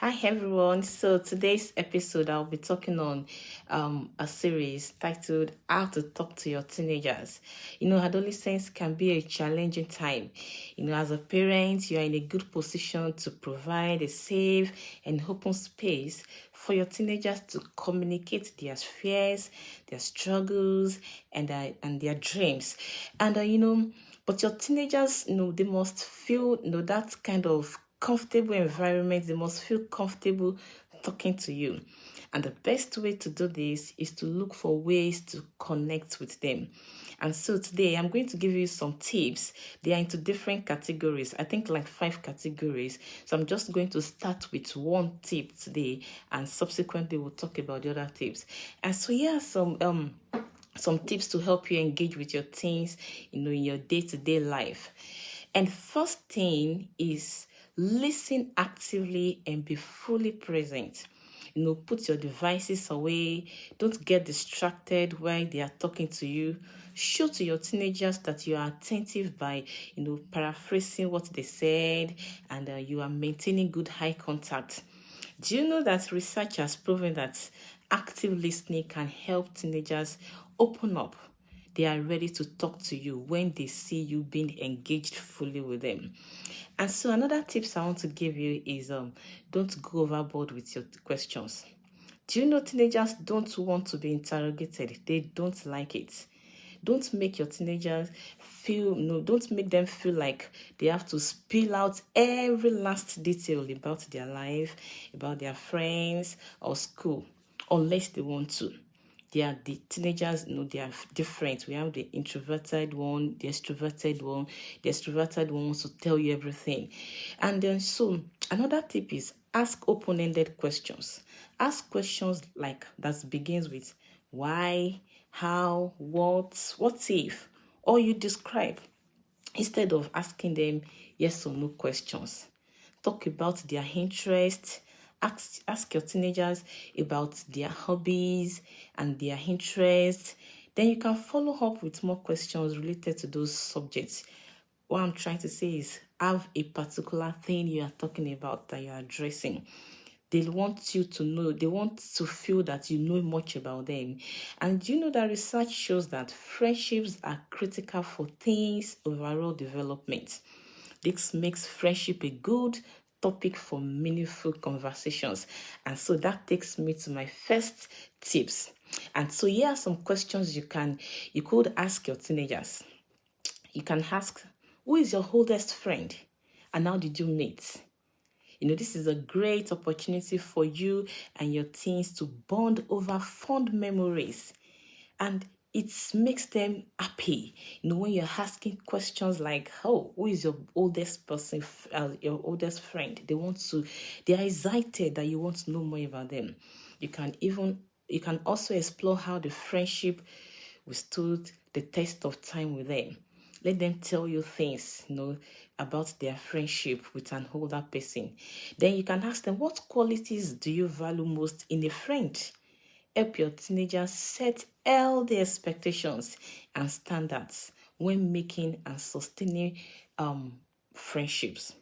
Hi everyone. So today's episode I'll be talking on a series titled How to Talk to Your Teenagers. Adolescence can be a challenging time. As a parent, you are in a good position to provide a safe and open space for your teenagers to communicate their fears, their struggles, and their dreams. But your teenagers, they must feel, that kind of comfortable environment. They must feel comfortable talking to you. And the best way to do this is to look for ways to connect with them. And so today I'm going to give you some tips. They are into different categories. I think like 5 categories. So I'm just going to start with one tip today, and subsequently we'll talk about the other tips. And so here are some tips to help you engage with your teens, in your day-to-day life. And first thing is listen actively and be fully present. Put your devices away. Don't get distracted while they are talking to you. Show to your teenagers that you are attentive by, paraphrasing what they said, and you are maintaining good eye contact. Do you know that research has proven that active listening can help teenagers open up? They are ready to talk to you when they see you being engaged fully with them. And so another tips I want to give you is don't go overboard with your questions. Do you know teenagers don't want to be interrogated? They don't like it. Don't make your teenagers feel, no, don't make them feel like they have to spill out every last detail about their life, about their friends or school, unless they want to. They are the teenagers, they are different. We have the introverted one, the extroverted one. The extroverted one wants to tell you everything. And then so another tip is ask open-ended questions. Ask questions like that begins with why, how, what if, or you describe, instead of asking them yes or no questions. Talk about their interests. Ask your teenagers about their hobbies and their interests. Then you can follow up with more questions related to those subjects. What I'm trying to say is have a particular thing you are talking about that you are addressing. They want you to know, they want to feel that you know much about them. And you know that research shows that friendships are critical for teens' overall development. This makes friendship a good topic for meaningful conversations. And so that takes me to my first tips. And so here are some questions you could ask your teenagers. You can ask, who is your oldest friend? And how did you meet? This is a great opportunity for you and your teens to bond over fond memories. And it makes them happy. When you're asking questions like, oh, who is your oldest person, your oldest friend? They are excited that you want to know more about them. You can also explore how the friendship withstood the test of time with them. Let them tell you things, about their friendship with an older person. Then you can ask them, what qualities do you value most in a friend? Help your teenagers set healthy expectations and standards when making and sustaining friendships.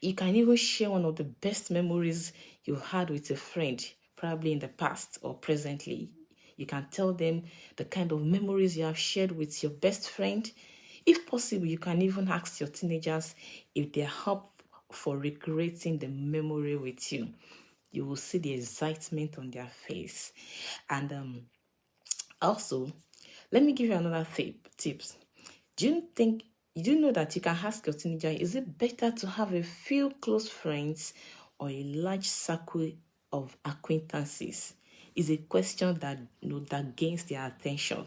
You can even share one of the best memories you've had with a friend, probably in the past or presently. You can tell them the kind of memories you have shared with your best friend. If possible, you can even ask your teenagers if they're up for recreating the memory with you. You will see the excitement on their face. And also, let me give you another tips. Do you know that you can ask your teenager, is it better to have a few close friends or a large circle of acquaintances? Is a question that gains their attention.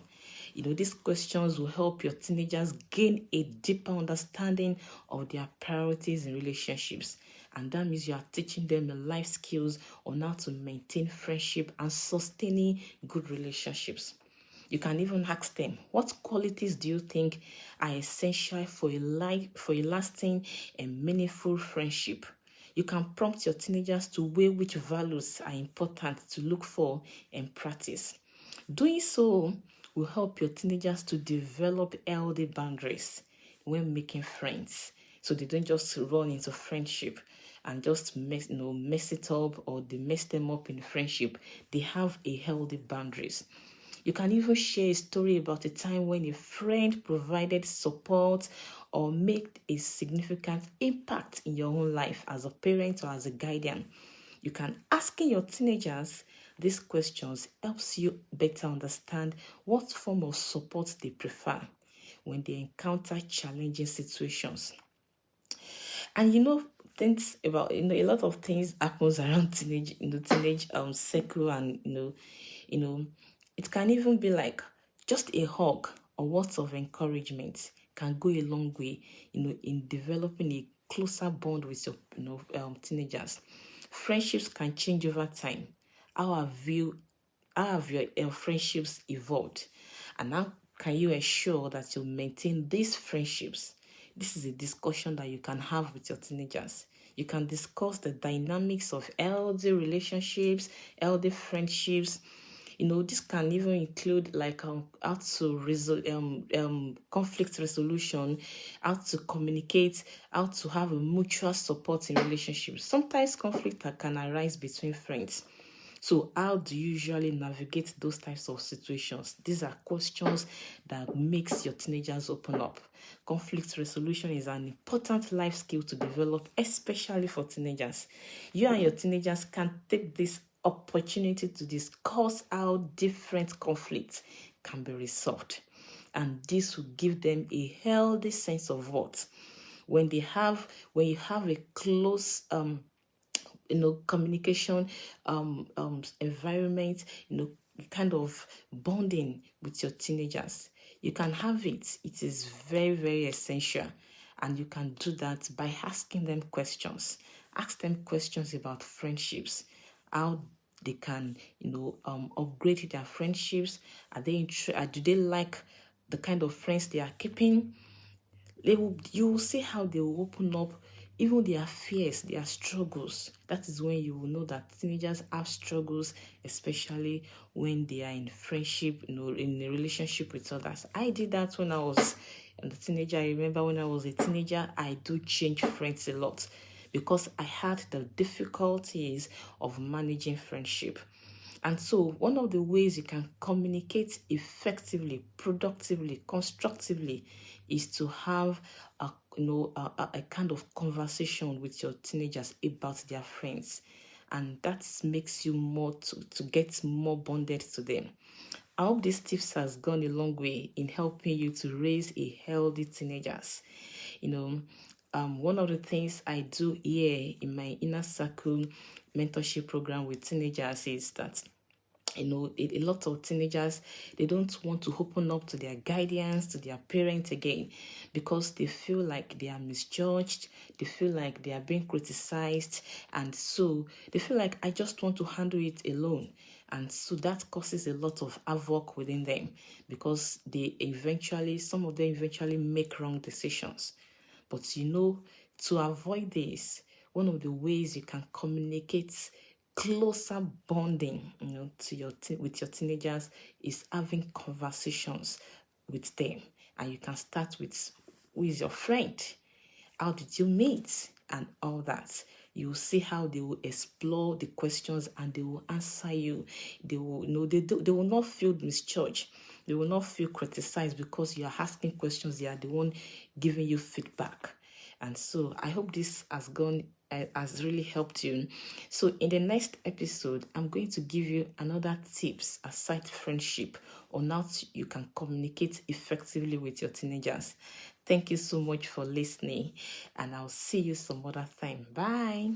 These questions will help your teenagers gain a deeper understanding of their priorities in relationships. And that means you are teaching them the life skills on how to maintain friendship and sustaining good relationships. You can even ask them, what qualities do you think are essential for a lasting and meaningful friendship? You can prompt your teenagers to weigh which values are important to look for and practice. Doing so will help your teenagers to develop healthy boundaries when making friends, so they don't just run into friendship and just mess it up, or they mess them up in friendship. They have a healthy boundaries. You can even share a story about a time when a friend provided support or made a significant impact in your own life as a parent or as a guardian. You can asking your teenagers these questions helps you better understand what form of support they prefer when they encounter challenging situations. And things about a lot of things happens around teenage circle, and it can even be like just a hug or words of encouragement can go a long way in developing a closer bond with your teenagers. Friendships can change over time. How have your friendships evolved, and how can you ensure that you maintain these friendships? This is a discussion that you can have with your teenagers. You can discuss the dynamics of healthy relationships, healthy friendships. This can even include like how to resolve conflict resolution, how to communicate, how to have a mutual support in relationships. Sometimes conflict can arise between friends. So how do you usually navigate those types of situations? These are questions that makes your teenagers open up. Conflict resolution is an important life skill to develop, especially for teenagers. You and your teenagers can take this opportunity to discuss how different conflicts can be resolved. And this will give them a healthy sense of what? When you have a close communication environment, kind of bonding with your teenagers, you can have it. It is very, very essential, and you can do that by asking them questions. Ask them questions about friendships, how they can upgrade their friendships. Do they like the kind of friends they are keeping? You will see how they will open up even their fears, their struggles. That is when you will know that teenagers have struggles, especially when they are in friendship, in a relationship with others. I did that when I was a teenager. I remember when I was a teenager, I do change friends a lot because I had the difficulties of managing friendship. And so one of the ways you can communicate effectively, productively, constructively is to have a kind of conversation with your teenagers about their friends. And that makes you more to get more bonded to them. I hope these tips has gone a long way in helping you to raise a healthy teenagers. One of the things I do here in my inner circle mentorship program with teenagers is that a lot of teenagers, they don't want to open up to their guardians, to their parents again, because they feel like they are misjudged, they feel like they are being criticized, and so they feel like, I just want to handle it alone. And so that causes a lot of havoc within them, because some of them eventually make wrong decisions. But to avoid this, one of the ways you can communicate closer bonding with your teenagers is having conversations with them. And you can start with, who is your friend, how did you meet, and all that. You will see how they will explore the questions and they will answer you. They will they will not feel misjudged, they will not feel criticized, because you are asking questions, they are the one giving you feedback. And so I hope this has really helped you. So in the next episode, I'm going to give you another tips aside friendship on how you can communicate effectively with your teenagers. Thank you so much for listening, and I'll see you some other time. Bye.